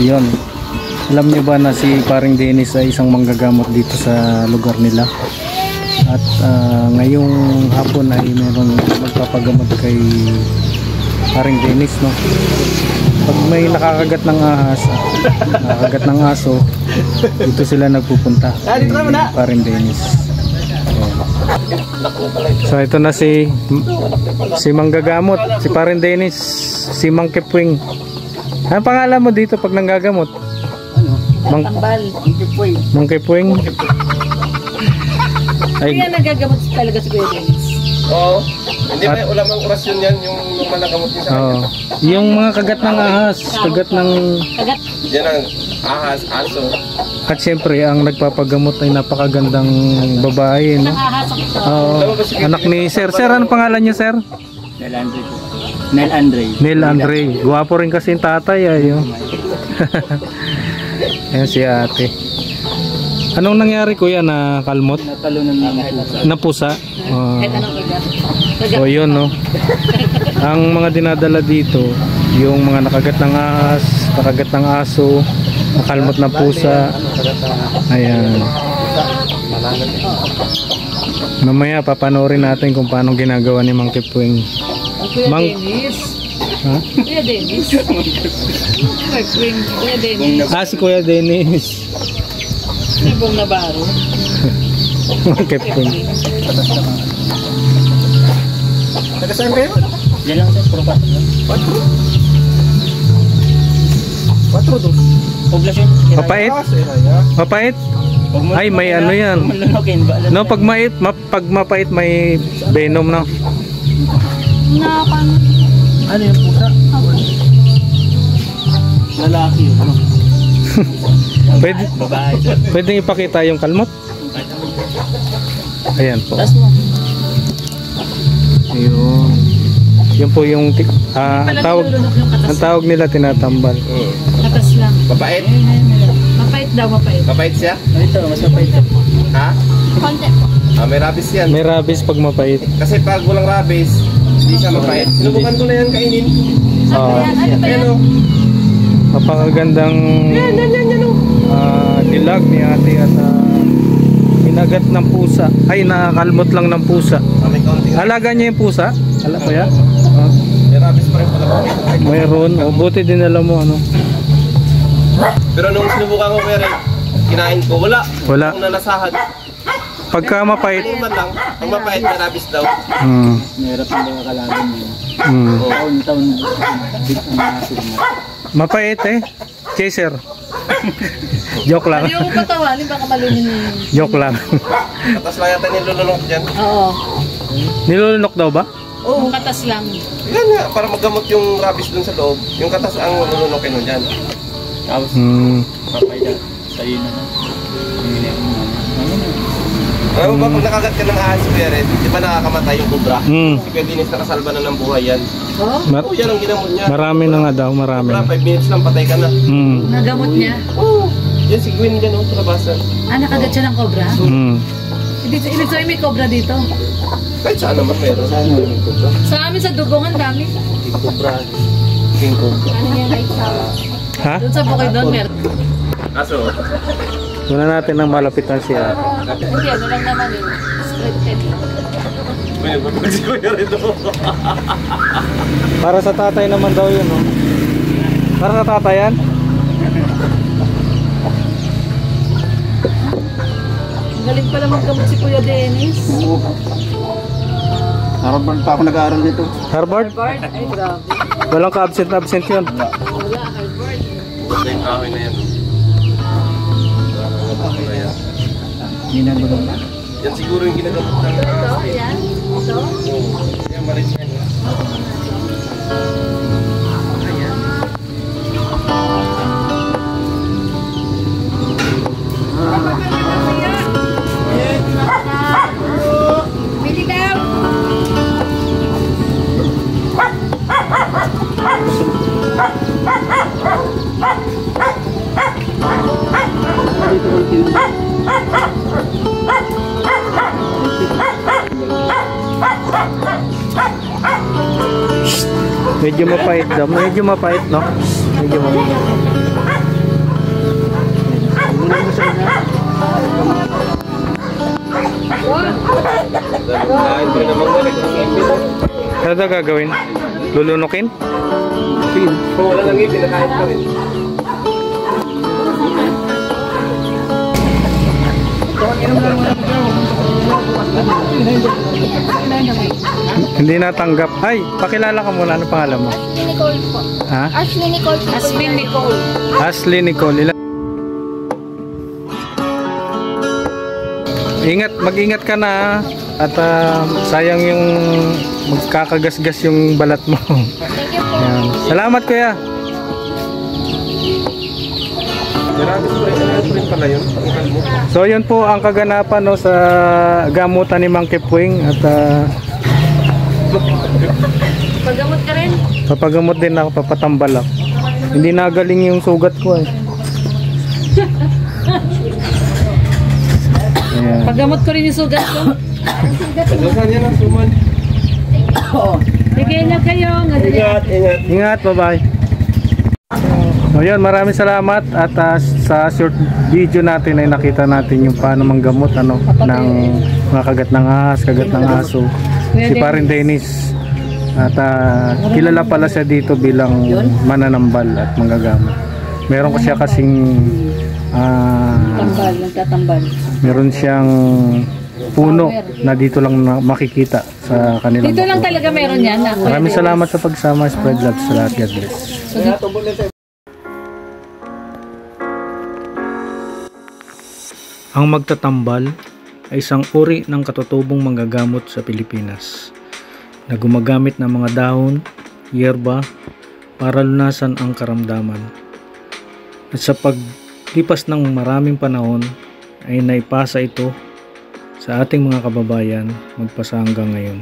Yun. Alam niyo ba na si Paring Dennis ay isang manggagamot dito sa lugar nila? At ngayong hapon ay meron magpapagamot kay Paring Dennis, no? Pag may nakakagat ng ahas, nakakagat ng aso, dito sila nagpupunta. Paring Dennis. So ito na si manggagamot, si Paring Dennis, si Mang Kepwing. Ano pangalan mo dito pag nanggagamot? Mang Kepwing. Ay, kaya nagagamot talaga si Kuya Dennis. Oo. Hindi ba ulam ang orasyon yan, yung malagamot niya sa kanya? Yung mga kagat ng ahas, kagat ng... Kagat? Yan ang ahas, aso. At syempre, ang nagpapagamot ay napakagandang babae, no? Ang ahas ang ito. Anak ni Sir. Sir, ano pangalan niya, Sir? Nel Andre. Nel Andre. Nel Andre. Guwapo rin kasi yung tatay, ayo. Ayan si ate. Anong nangyari, kuya, na kalmot? Natalunan Na pusa? Kahit anong kagat. O yun, no? Ang mga dinadala dito, yung mga nakagat ng ahas, nakagat ng aso, nakalmot na pusa. Ayan. Mamaya papanoorin natin kung paano ginagawa ni Mang Kepwing. Kuya Dennis. Ha? Kuya Dennis. Kuya Dennis. Si Kuya Dennis. Ibong Navarro. Mang Kepwing. Taga saan kayo? Yan lang sir, puro 4 lang. 4 doon. Poblasyon. Mapait? Mapait? Ay, may ano yan. No, pag mapait may venom, no? Ano yung pusa? Lalaki yun. Ano? Pwedeng ipakita yung kalmot? Ayan po. Tas mo. Ayun. Yun po yung ang tawag nila tinatambal. Katas lang. Mapait? Mapait daw, mapait. Mapait siya? Ito, mas mapait. Ha? Konti. May rabies yan. May rabies pag mapait. Kasi pag walang rabies, hindi siya mapait. Sinubukan ko na yan kainin. Oo. Ano ba yan? Ayan o. Napakagandang dilag ni ate at inagat ng pusa. Ay, nakakalmot lang ng pusa. May kaunting Alaga niya yung pusa? Ala ko yan? may rabies pa rin pala po. Mayroon. O, buti din alam mo ano. Pero nung sinubukan ko meron, kinain ko, wala. Wala. Kung nalasahan. Pagka mapait. Kaliman lang. Pag mapait, may rabies daw. Mahirap yung mga kalaban yun. Taon-taon. Mapait eh. Chaser. Joke lang. Hindi mo patawanin, baka malunin mo. Joke lang. Tapos lang yata nilulunok dyan. Oo. Nilulunok daw ba? Oo. Katas lang. Yan nga, para magamot yung rabies dun sa loob. Yung katas ang lulunokin mo dyan. Tapos, papay na. Sa'yo na. Alam mo ba, pag nakagat ka ng ahas, Kuya Red, di ba nakakamatay yung kubra? Si Kuya Dennis nakasalba na ng buhay yan. Oo? Yan ang ginamot niya. Marami na nga daw, marami. Kubra, 5 minutes lang, patay ka na. Nagamot niya. Oo. Yan si Gwen dyan, sa labasan. Nakagat siya ng cobra? Ibig sabihin may cobra dito. Kahit saan naman meron. Saan naman yung kubra? Sa amin sa dugongan dami. King kubra. King kubra. Ano yan ay sawa? Ha? Doon sa bukid doon meron. Aso. Muna natin ang malapitan siya. Hindi, ano lang naman eh. Scripted. May nagpapagod si Kuya Red. Para sa tatay naman daw yun, no? Para sa tatay yan? Galing pala magkamot si Kuya Dennis. Harvard pa ako nag-aaral dito. Harvard? Harvard? Ay, grabe. Walang ka-absent yun. Wala, Harvard. Basta yung kahoy na yan. Ginagawa na. Yan siguro yung ginagamot ng... Ito, yan. Ito. Yan, marin yan. Pili daw. Medyo mapait daw. Medyo mapait, no? Medyo mapait. Dahil pa rin naman galing ang ipin. Ano daw gagawin? Lulunukin? Kung wala nang ipin, nakain pa rin. Hindi natanggap. Ay, pakilala ka muna. Ano pangalan mo? Ashley Nicole po. Ha? Ashley Nicole po. Asmin Nicole. Ashley Nicole. Ingat, mag-ingat ka na ha? At sayang yung magkakagasgas yung balat mo. Thank you po. Yan. Salamat kuya. Marami spray pala yun. Pangkal mo. So yun po ang kaganapan no, sa gamutan ni Mang Kipwing at Paggamot ka rin. papagamot din ako, papatambal ako. Hindi nagaling yung sugat ko eh. Ayan. Paggamot ko rin yung sugat ko. Pagdasan yan ang suman. Sige na kayo. Ingat, ingat. Ingat, bye-bye. So yun, maraming salamat at sa short video natin ay nakita natin yung paano manggamot ng mga kagat ng ahas, kagat ng aso. Si Paring Dennis. At kilala pala siya dito bilang mananambal at manggagamot. Meron ko siya kasing Tambal, nagtatambal. meron siyang puno na dito lang makikita sa kanilang Dito lang bako. talaga meron yan. Maraming salamat sa pagsama. Spread love sa lahat. God bless. Ang magtatambal ay isang uri ng katutubong manggagamot sa Pilipinas na gumagamit ng mga dahon, yerba para lunasan ang karamdaman. At sa paglipas ng maraming panahon ay naipasa ito sa ating mga kababayan magpasa hanggang ngayon.